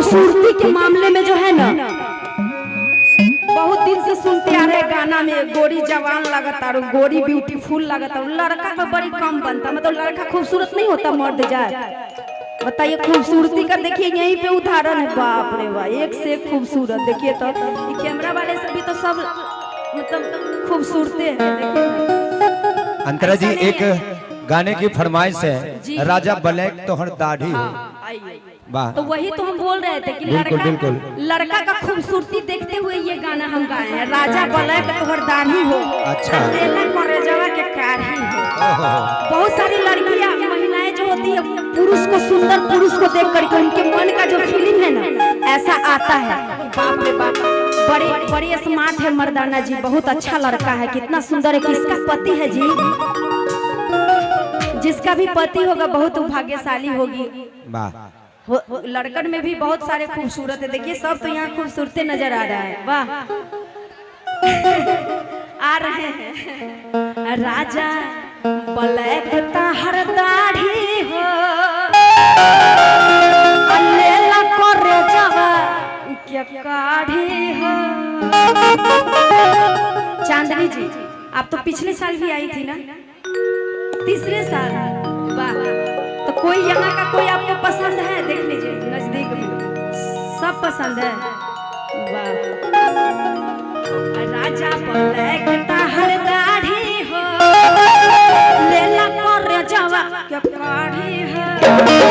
खूबसूरती के मामले में जो है ना, बहुत दिन से सुनते आ रहे गाना में गोरी जवान लगता और गोरी ब्यूटीफुल लगता और लड़का में बड़ी कम बनता, मतलब लड़का खूबसूरत नहीं होता मर्द जाए। बताइए खूबसूरती का देखिए यहीं पे उदाहरण है। बाप रे वाह, एक से एक खूबसूरत। देखिए तो ये कैमरा वाले से भी तो सब मतलब खूबसूरते हैं। अंतरा जी एक गाने की फरमाइश है, राजा ब्लैक तोहर दाढ़ी हो। वाह, तो वही तो हम बोल रहे थे कि लड़का का खूबसूरती देखते हुए ये गाना हम गाए हैं, राजा ब्लैक तोहर दाढ़ी हो। अच्छा, के कारी हो। बहुत सारी लड़कियां महिलाएं जो होती है पुरुष को, सुंदर पुरुष को देख करके उनके मन का जो फीलिंग है ना, ऐसा आता है। बाप रे बाप, बड़े स्मार्ट है मर्दाना जी, बहुत अच्छा लड़का है, कितना सुंदर है। किसका पति है जी? जिसका भी पति होगा बहुत भाग्यशाली होगी। लड़कन में भी बहुत सारे खूबसूरत है। देखिए सब तो यहाँ खूबसूरते नजर आ रहा है। वाह आ रहे हैं। राजा ब्लैक तोहर दाढ़ी हो, अल्लेला करे जावा क्या काढ़ी हो। चांदनी जी आप तो पिछले साल भी आई थी ना, तीसरे साल। वाह, तो कोई यहाँ का कोई आपको पसंद है? देख लीजिए नजदीक में, सब पसंद है। वाह, राजा ब्लैक तोहर दाढ़ी हो, लेला करे जावा क्या काढ़ी हो।